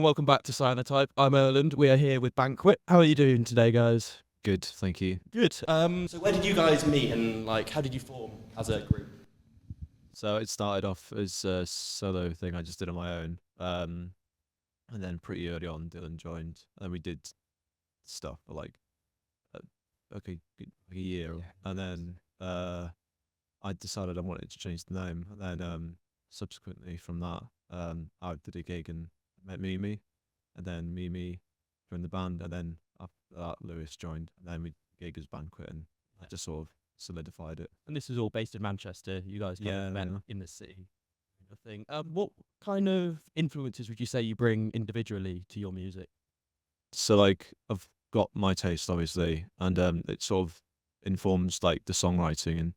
everyone, welcome back to Cyanotype. I'm Erlend. We are here with Banquet. How are you doing today, guys? Good, thank you. Good. So where did you guys meet and how did you form as a group? So it started off as a solo thing I just did on my own. And then pretty early on, Dylan joined, and we did stuff for uh, like a year. And then I decided I wanted to change the name. And then subsequently from that, I did a gig and met Mimi, and then Mimi joined the band, and then after that, Lewis joined, and then we gig as Banquet, and I just sort of solidified it. And this is all based in Manchester. You guys kind of met Yeah. in the city. I think. What kind of influences would you say you bring individually to your music? So I've got my taste obviously, and it sort of informs like the songwriting and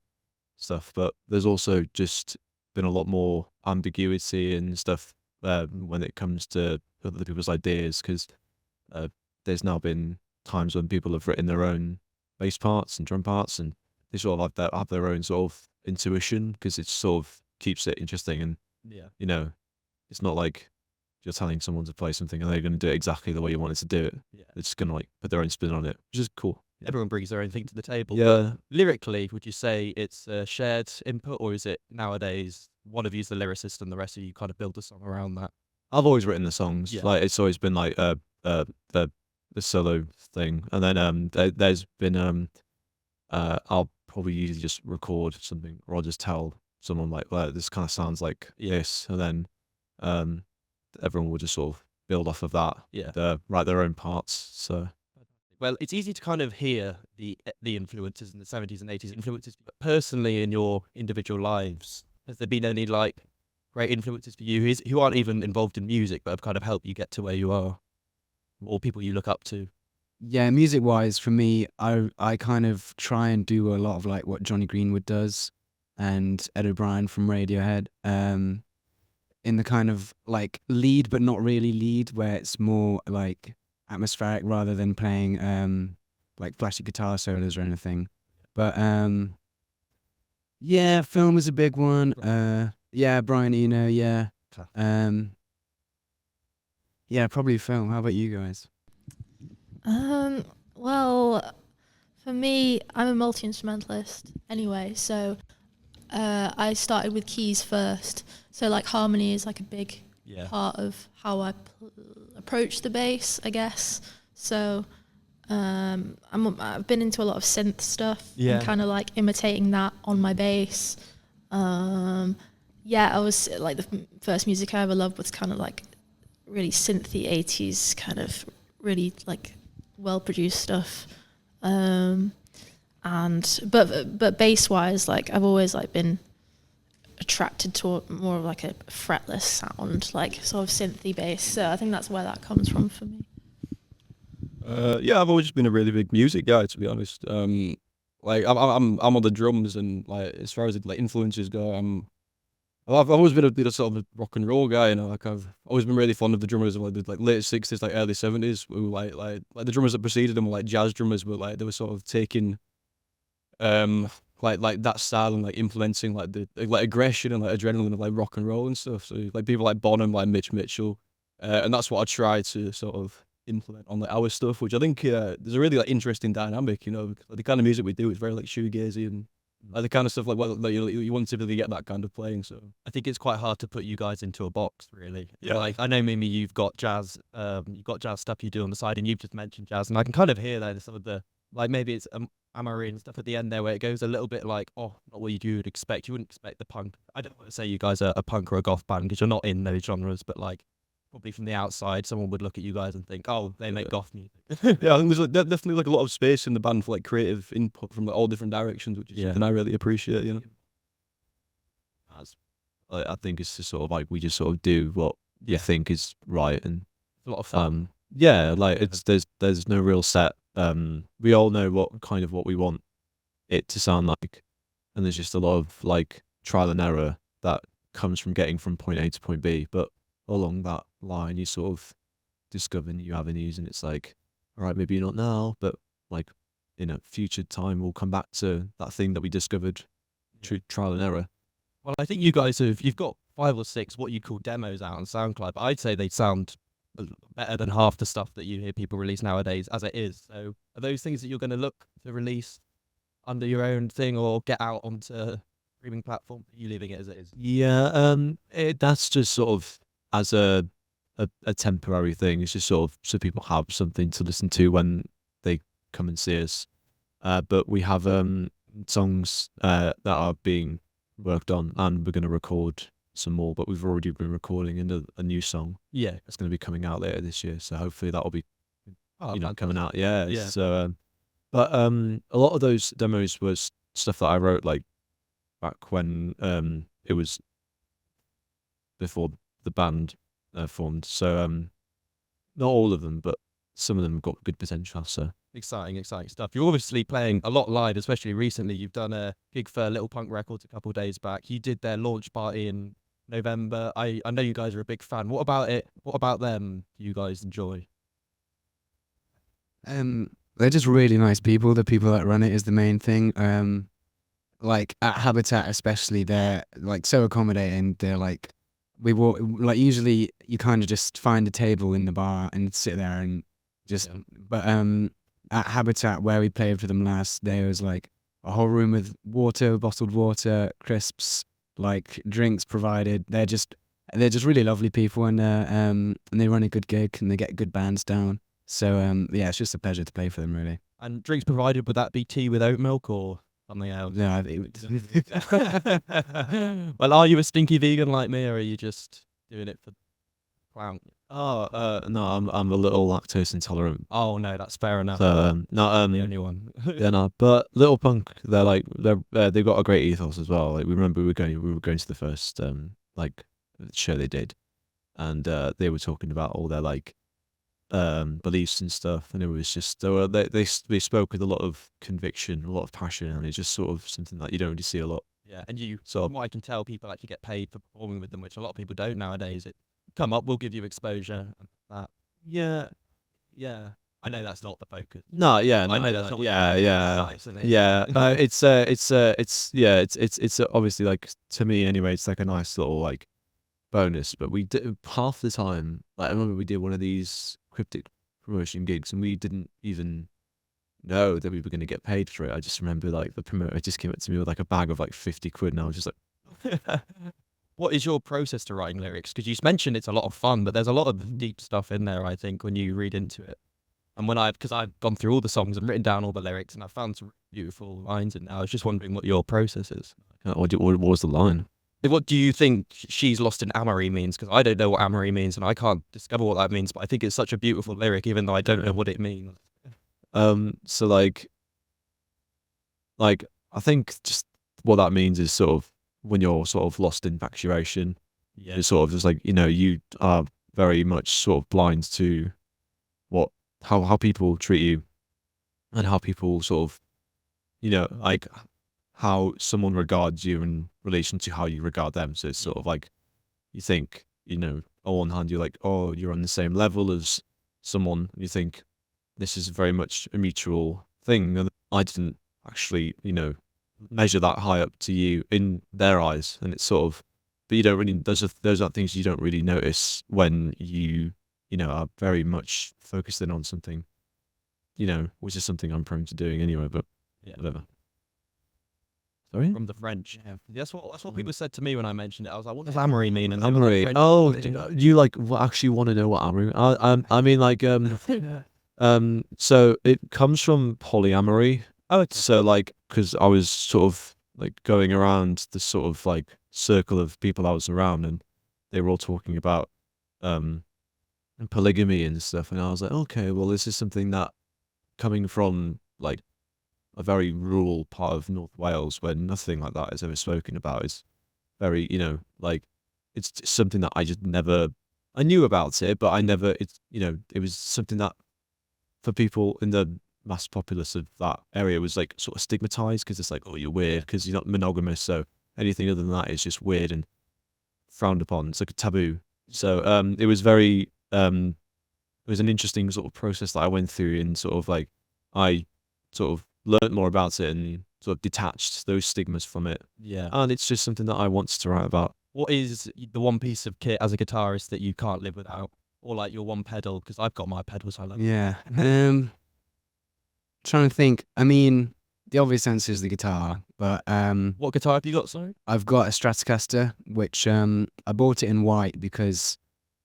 stuff. But there's also just been a lot more ambiguity and stuff when it comes to other people's ideas, because uh, there's now been times when people have written their own bass parts and drum parts, and they sort of have their own sort of intuition, because it sort of keeps it interesting. And Yeah. it's not like you're telling someone to play something and they're going to do it exactly the way you wanted to do it. Yeah. They're just going to put their own spin on it, which is cool. Yeah. Everyone brings their own thing to the table. Yeah. Lyrically, would you say it's a shared input, or is it nowadays one of you's the lyricist and the rest of you kind of build a song around that? I've always written the songs. Yeah. Like it's always been like the solo thing, and then there's been I'll probably usually just record something, or I'll just tell someone like, well, this kind of sounds like this, and then everyone will just sort of build off of that. Yeah. Write their own parts. So Well, it's easy to kind of hear the influences in the 70s and 80s influences, but personally in your individual lives, has there been any great influences for you who aren't even involved in music but have kind of helped you get to where you are, or people you look up to? Yeah, music wise, for me, I kind of try and do a lot of like what Johnny Greenwood does and Ed O'Brien from Radiohead. In the kind of like lead but not really lead, where it's more like atmospheric rather than playing like flashy guitar solos or anything. But yeah, film was a big one. Yeah, Brian Eno, yeah. Yeah, probably film. How about you guys? Well, for me, I'm a multi-instrumentalist anyway, so I started with keys first. So like harmony is like a big part of how I approach the bass, I guess. So I've been into a lot of synth stuff and kind of like imitating that on my bass. I was like the first music I ever loved was kind of like really synthy 80s kind of really like well-produced stuff. But bass-wise, like I've always like been attracted to more of like a fretless sound, like sort of synthy bass. So I think that's where that comes from for me. Yeah, I've always been a really big music guy, to be honest. Like I'm on the drums, and like as far as like influences go, I've always been a bit of sort of a rock and roll guy, Like I've always been really fond of the drummers of like the late '60s, like early '70s, who like the drummers that preceded them were like jazz drummers, but like they were sort of taking like that style and like implementing like the like aggression and like adrenaline of like rock and roll and stuff. So like people like Bonham, like Mitch Mitchell, and that's what I try to sort of implement on like our stuff, which I think there's a really like interesting dynamic, because, like, the kind of music we do is very like shoegazy and like the kind of stuff like what like, you want to typically get that kind of playing. So I think it's quite hard to put you guys into a box, really. Yeah. Like I know, Mimi, you've got jazz stuff you do on the side, and you've just mentioned jazz, and I can kind of hear that in some of the maybe it's Amory and stuff at the end there, where it goes a little bit like, not what you would expect. You wouldn't expect the punk. I don't want to say you guys are a punk or a goth band because you're not in those genres, but like probably from the outside, someone would look at you guys and think, oh, they make goth music. yeah, I think there's like, definitely like a lot of space in the band for like creative input from like all different directions, which is something I really appreciate. I think it's just sort of like we just sort of do what you think is right, and It's a lot of fun. there's no real set. We all know what we want it to sound like, and there's just a lot of like trial and error that comes from getting from point A to point B. But along that line, you sort of discover new avenues, and it's like, all right, maybe not now, but like in a future time, we'll come back to that thing that we discovered through trial and error. Well, I think you guys you've got 5 or 6 what you call demos out on SoundCloud, but I'd say they sound better than half the stuff that you hear people release nowadays as it is. So are those things that you're going to look to release under your own thing or get out onto streaming platform? Are you leaving it as it is? Yeah, that's just sort of as a temporary thing. It's just sort of so people have something to listen to when they come and see us. But we have songs that are being worked on, and we're going to record some more. But we've already been recording a new song Yeah. that's going to be coming out later this year. So hopefully that will be coming fantastic. out. Yeah. Yeah. So, but a lot of those demos was stuff that I wrote like back when it was before the band formed. So not all of them, but some of them have got good potential. So Exciting stuff. You're obviously playing a lot live, especially recently. You've done a gig for Little Punk Records a couple of days back. You did their launch party in November. I know you guys are a big fan. What about it? What about them do you guys enjoy? They're just really nice people. The people that run it is the main thing. Like at Habitat especially, they're like so accommodating. They're like, we walk, like usually you kind of just find a table in the bar and sit there and just, but at Habitat where we played for them last, there was like a whole room with water, bottled water, crisps, like drinks provided. They're just really lovely people, and they run a good gig and they get good bands down. So yeah, it's just a pleasure to play for them, really. And drinks provided, would that be tea with oat milk or something else? No, Well, are you a stinky vegan like me, or are you just doing it for clout? no, I'm a little lactose intolerant. Oh no, that's fair enough. So no, I'm the only one. yeah, no. But Little Punk, they've got a great ethos as well. Like we remember we were going to the first like show they did, and they were talking about all their like beliefs and stuff, and it was just they spoke with a lot of conviction, a lot of passion, and it's just sort of something that you don't really see a lot. Yeah, and you, So from what I can tell, people actually get paid for performing with them, which a lot of people don't nowadays. It come up, we'll give you exposure. And that, yeah, I know that's not the focus. no, yeah, I no, know that's not. yeah, Nice, isn't it? yeah. It's obviously like to me anyway. It's like a nice little like bonus. But we did half the time. Like I remember we did one of these cryptic promotion gigs, and we didn't even know that we were going to get paid for it. I just remember like the promoter just came up to me with like a bag of like 50 quid, and I was just like, What is your process to writing lyrics? Because you mentioned it's a lot of fun, but there's a lot of deep stuff in there, I think, when you read into it. And because I've gone through all the songs and written down all the lyrics, and I've found some beautiful lines in there. I was just wondering what your process is. what was the line? What do you think she's lost in Amory means? Because I don't know what Amory means, and I can't discover what that means, but I think it's such a beautiful lyric, even though I don't know what it means. So like I think just what that means is sort of when you're sort of lost in infatuation, Yeah. it's sort of just like, you are very much sort of blind to how people treat you, and how people sort of, like how someone regards you in relation to how you regard them. So it's sort of like, you think, on one hand, you're like, oh, you're on the same level as someone. You think this is very much a mutual thing. And I didn't actually, measure that high up to you in their eyes. And it's sort of, but you don't really, those are things you don't really notice when you are very much focused in on something, which is something I'm prone to doing anyway, but Yeah. whatever. Sorry? From the French. Yeah. That's what people said to me when I mentioned it. I was like, what does Amory mean? And they were like, Amory. French Oh, thing. you like actually want to know what Amory? I mean, like, so it comes from polyamory. Oh, okay. So like, because I was sort of like going around the sort of like circle of people I was around, and they were all talking about polygamy and stuff, and I was like, okay, well, this is something that coming from like a very rural part of North Wales where nothing like that is ever spoken about is very, like it's just something that I knew about it, but it was something that for people in the mass populace of that area was like sort of stigmatized, because it's like, oh, you're weird because you're not monogamous, so anything other than that is just weird and frowned upon. It's like a taboo. So it was very it was an interesting sort of process that I went through, and sort of like I sort of learned more about it and sort of detached those stigmas from it. Yeah. And it's just something that I wanted to write about. What is the one piece of kit as a guitarist that you can't live without? or like your one pedal? Because I've got my pedals. I love. Yeah. Trying to think. I mean, the obvious answer is the guitar, but What guitar have you got? Sorry. I've got a Stratocaster, which I bought it in white because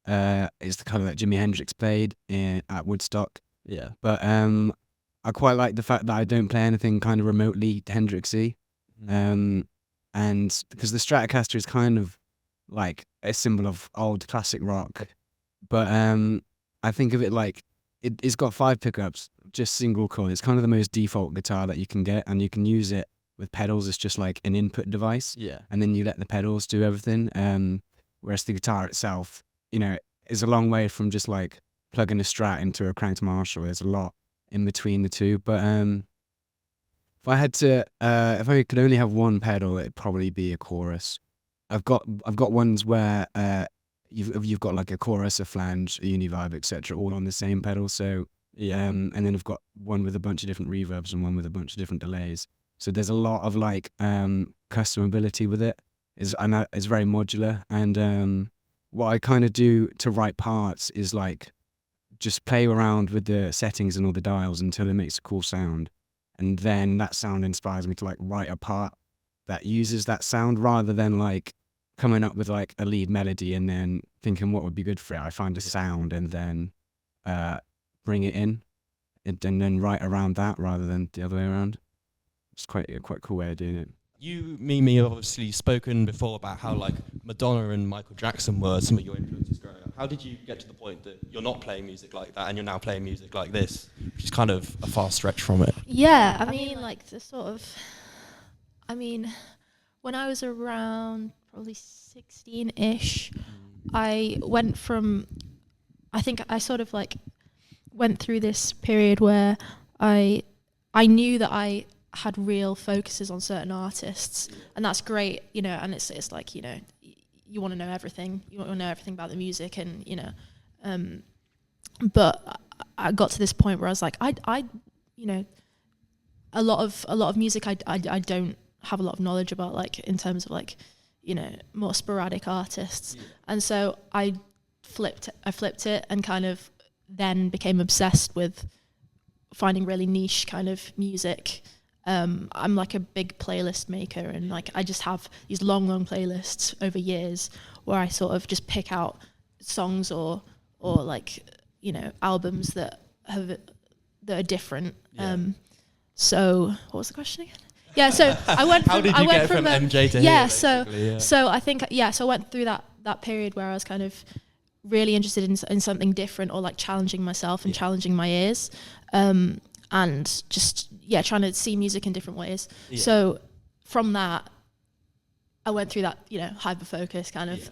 it's the color that Jimi Hendrix played at Woodstock. Yeah. But I quite like the fact that I don't play anything kind of remotely Hendrixy. And because the Stratocaster is kind of like a symbol of old classic rock, but I think of it like it's got 5 pickups, just single chord. It's kind of the most default guitar that you can get, and you can use it with pedals. It's just like an input device, Yeah. and then you let the pedals do everything. Whereas the guitar itself, is a long way from just like plugging a Strat into a cranked Marshall. There's a lot in between the two, but if I had to, if I could only have one pedal, it'd probably be a chorus. I've got ones where you've got like a chorus, a flange, a univibe, etc., all on the same pedal. So and then I've got one with a bunch of different reverbs and one with a bunch of different delays. So there's a lot of like customability with it. It's very modular, and what I kind of do to write parts is like just play around with the settings and all the dials until it makes a cool sound. And then that sound inspires me to like write a part that uses that sound, rather than like coming up with like a lead melody and then thinking what would be good for it. I find a sound and then bring it in and then write around that rather than the other way around. It's quite a cool way of doing it. You, me, have obviously spoken before about how like Madonna and Michael Jackson were some of your influences growing up. How did you get to the point that you're not playing music like that and you're now playing music like this, which is kind of a far stretch from it? Yeah, I mean, like the sort of, when I was around probably 16-ish, I think I sort of like went through this period where I knew that I had real focuses on certain artists, and that's great, and it's like, you want to know everything, about the music, and but I got to this point where I was like, I a lot of music I don't have a lot of knowledge about, like in terms of like more sporadic artists, and so I flipped it and kind of then became obsessed with finding really niche kind of music. I'm like a big playlist maker, and like I just have these long playlists over years where I sort of just pick out songs or like albums that are different. So what was the question again? Yeah, so I went from, How did you get from MJ to yeah, here? So I think so I went through that period where I was kind of really interested in something different, or like challenging myself and challenging my ears, and just trying to see music in different ways. So from that, I went through that hyper focus kind of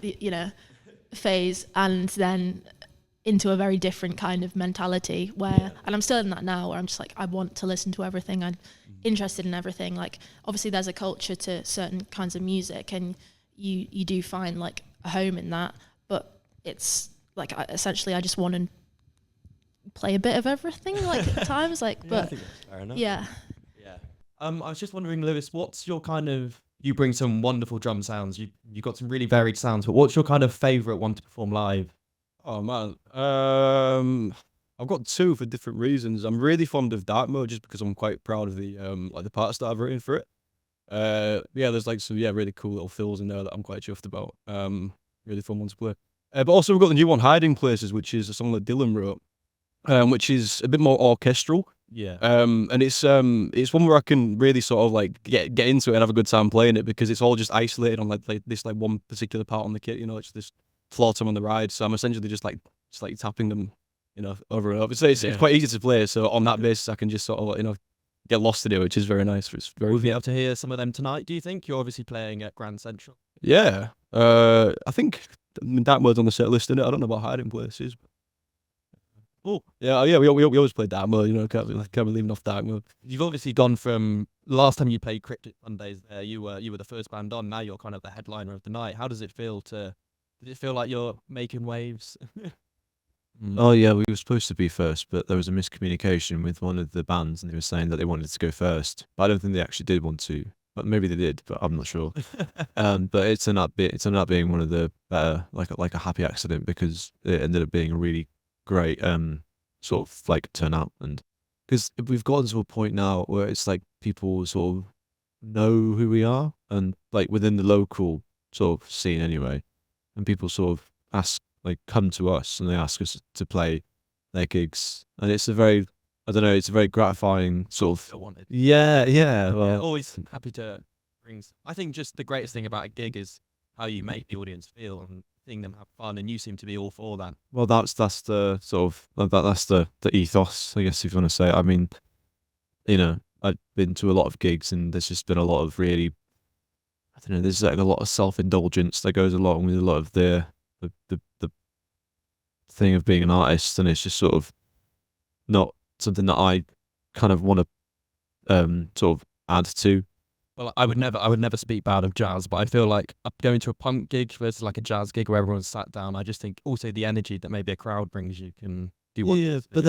phase, and then into a very different kind of mentality where, and I'm still in that now, where I'm just like, I want to listen to everything, I'm interested in everything. Like obviously there's a culture to certain kinds of music, and you do find like a home in that, but it's like essentially I just want to play a bit of everything, like at times, like I but think that's fair enough. yeah. I was just wondering, Lewis, what's your kind of, you bring some wonderful drum sounds, you got some really varied sounds, but what's your kind of favourite one to perform live? Oh man, I've got 2 for different reasons. I'm really fond of Darkmode just because I'm quite proud of the like the parts that I've written for it. There's like some really cool little fills in there that I'm quite chuffed about. Really fun one to play. But also we've got the new one, Hiding Places, which is a song that Dylan wrote, which is a bit more orchestral. Yeah. And it's one where I can really sort of like get into it and have a good time playing it, because it's all just isolated on like this like one particular part on the kit. It's this floor tom on the ride, so I'm essentially just like tapping them, over and over. It's quite easy to play. So on that basis, I can just sort of get lost in it, which is very nice. It's very. We'll be able to hear some of them tonight, do you think? You're obviously playing at Grand Central. Yeah. I think Darkmode's on the set list, innit? I don't know about Hiding Places. Oh, yeah, we always play Darkmode, can't be leaving off Darkmode. You've obviously gone from last time you played Cryptic Mondays there, you were the first band on, now you're kind of the headliner of the night. How does it feel did it feel like you're making waves? Oh yeah, we were supposed to be first, but there was a miscommunication with one of the bands, and they were saying that they wanted to go first. But I don't think they actually did want to. but maybe they did, but I'm not sure. But it turned out being one of the better, like a happy accident, because it ended up being a really great sort of like turnout, and because we've gotten to a point now where it's like people sort of know who we are, and like within the local sort of scene anyway, and people sort of come to us and they ask us to play their gigs, and it's a very, I don't know, it's a very gratifying sort of. Wanted. Yeah. Yeah, Well, always happy to bring. I think just the greatest thing about a gig is how you make the audience feel and seeing them have fun, and you seem to be all for that. well, that's the sort of that's the ethos, I guess, if you want to say it. I mean, I've been to a lot of gigs, and there's just been a lot of really, I don't know, there's like a lot of self-indulgence that goes along with a lot of the thing of being an artist, and it's just sort of not something that I kind of want to sort of add to. Well, I would never speak bad of jazz, but I feel like going to a punk gig versus like a jazz gig where everyone's sat down, I just think also the energy that maybe a crowd brings you can do what. Yeah, but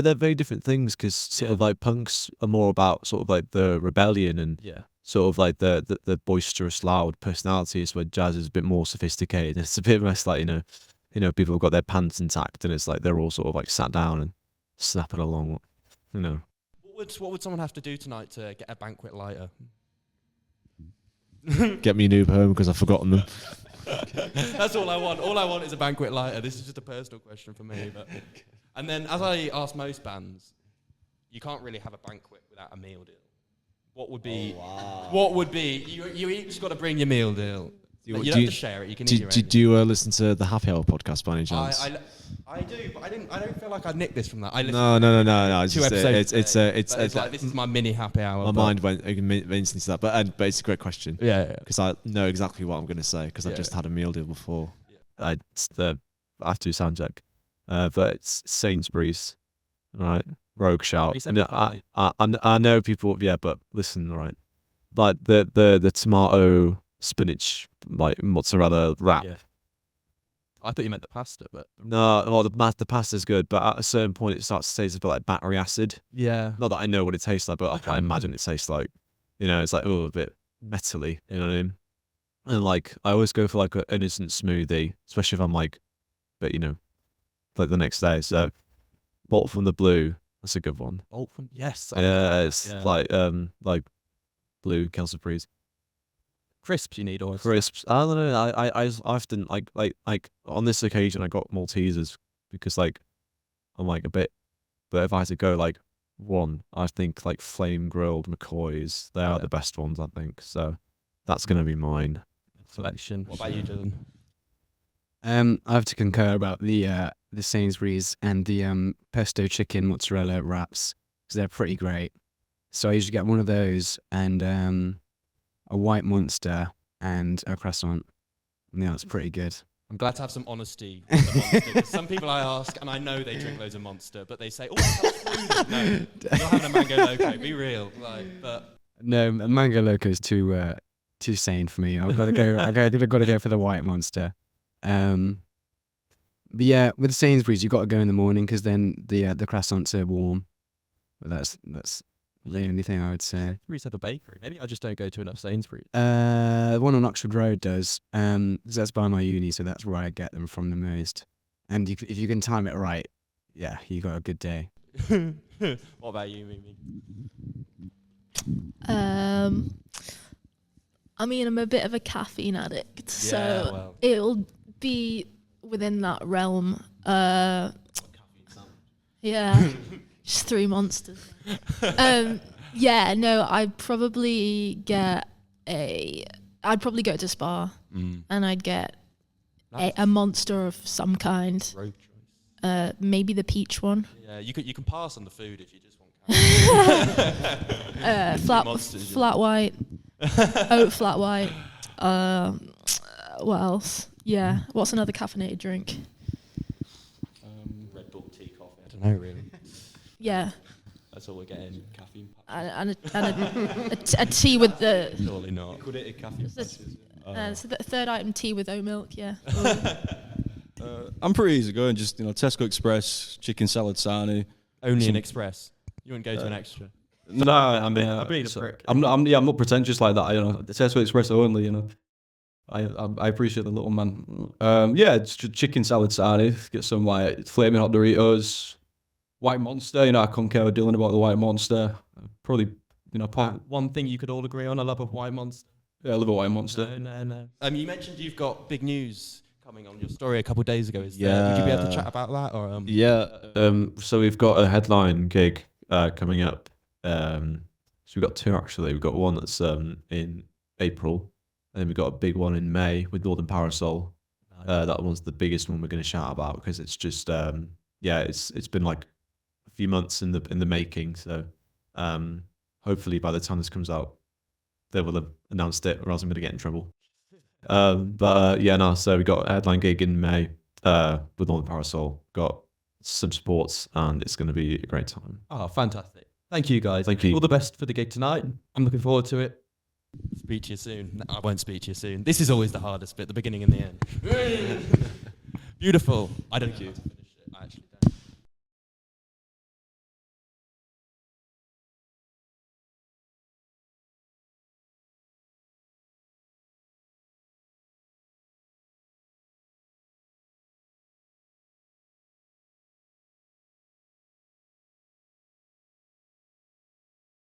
they're very different things, because sort of like punks are more about sort of like the rebellion and Yeah. sort of like the boisterous, loud personalities, where jazz is a bit more sophisticated. It's a bit less like, people have got their pants intact, and it's like they're all sort of like sat down and snapping along, What would someone have to do tonight to get a Banquet lighter? Get me a noob home because I've forgotten them. That's all I want. All I want is a Banquet lighter. This is just a personal question for me. And then, as I ask most bands, you can't really have a banquet without a meal deal. What would be? What would be? You each got to bring your meal deal. You don't have to share it. You can eat your own. Do you listen to the Happy Hour podcast by any chance? I do, but I don't feel like I nicked this from that. I No. It's two just, episodes. it's like this is my mini happy hour. my mind went instantly to that, but it's a great question. Yeah. Because I know exactly what I'm going to say, because I just had a meal deal before. I have to sound check, but it's Sainsbury's, right? Rogue shout. And I know people. Yeah, but listen, right? Like the tomato spinach like mozzarella wrap. Yeah. I thought you meant the pasta, but No, well, the pasta's good, but at a certain point it starts to taste a bit like battery acid. yeah. Not that I know what it tastes like, but I imagine it tastes like, it's like, a bit metally, you know what I mean? And like, I always go for like an instant smoothie, especially if I'm like, but like the next day. So, Bolt from the Blue, that's a good one. Bolton, yes. Yeah, it's Yeah. like blue Kelso Breeze. Crisps you need, or Crisps. I don't know. I often like on this occasion I got Maltesers, because like I'm like a bit, but if I had to go like one, I think like flame grilled McCoys. They are the best ones, I think. So that's gonna be mine. selection. What about you, Dylan? I have to concur about the Sainsbury's and the pesto chicken mozzarella wraps, because they're pretty great. So I usually get one of those and a white Monster and a croissant. Yeah, it's pretty good. I'm glad to have some honesty. With the Monster, 'cause some people I ask, and I know they drink loads of Monster, but they say, "Oh, that's food." No, you're having a Mango Loco. Be real, but No, Mango Loco is too sane for me. I've got to go. I've got to go for the white Monster. But yeah, with Sainsbury's, you got to go in the morning, because then the croissants are warm. But that's the only thing I would say. Sainsbury's have a bakery. Maybe I just don't go to enough Sainsbury's. The one on Oxford Road does. 'Cause that's by my uni, so that's where I get them from the most. And if you can time it right, yeah, you got a good day. What about you, Mimi? I mean, I'm a bit of a caffeine addict, so well. it'll be within that realm. Yeah, just 3 monsters. Yeah, no, I'd probably go to Spa, and I'd get a monster of some kind. Road choice. Maybe the peach one. Yeah, you can pass on the food if you just want. Flat white, oat flat white. What else? Yeah, what's another caffeinated drink? Red Bull, tea, coffee. I don't know really. Yeah, That's all we're getting. Caffeine. and a tea with the. Surely not. Liquidated caffeine. So the third item, tea with oat milk. Yeah. I'm pretty easy going. Just Tesco Express, chicken salad sarnie. Only Some- an express. You wouldn't go to an extra. No, I mean, I'm being a prick. I'm not pretentious like that. You know, it's Espresso Espresso only. You know, I appreciate the little man. Yeah, it's just chicken salad sarnie. Get some like flaming hot Doritos, White Monster. You know, I couldn't care a Dylan about the White Monster. Probably, you know, One thing you could all agree on, I love a White Monster. yeah, I love a White Monster. No. You mentioned you've got big news coming on your story a couple of days ago. Would you be able to chat about that? Or So we've got a headline gig coming up. So we've got two actually. We've got one that's in April, and then we've got a big one in May with Northern Parasol. That one's the biggest one we're going to shout about because it's just it's been like a few months in the making. So hopefully by the time this comes out, they will have announced it, or else I'm going to get in trouble. So we got a headline gig in May with Northern Parasol. Got some supports, and it's going to be a great time. Oh, fantastic. Thank you, guys. Thank you. All the best for the gig tonight. I'm looking forward to it. Speak to you soon. No, I won't speak to you soon. This is always the hardest bit, the beginning and the end. Beautiful. I don't know.